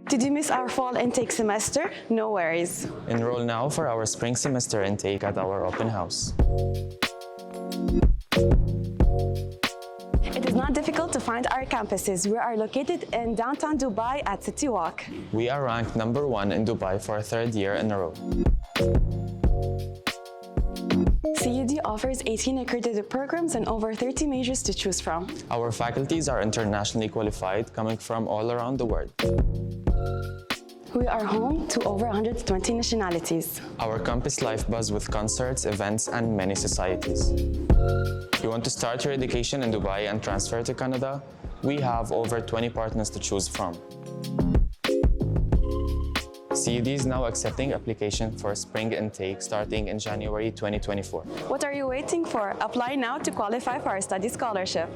Did you miss our fall intake semester? No worries. Enroll now for our spring semester intake at our open house. It is not difficult to find our campuses. We are located in downtown Dubai at City Walk. We are ranked #1 in Dubai for a third year in a row. CUD offers 18 accredited programs and over 30 majors to choose from. Our faculties are internationally qualified, coming from all around the world. We are home to over 120 nationalities. Our campus life buzz with concerts, events, and many societies. You want to start your education in Dubai and transfer to Canada? We have over 20 partners to choose from. CUD is now accepting application for spring intake starting in January 2024. What are you waiting for? Apply now to qualify for our study scholarship.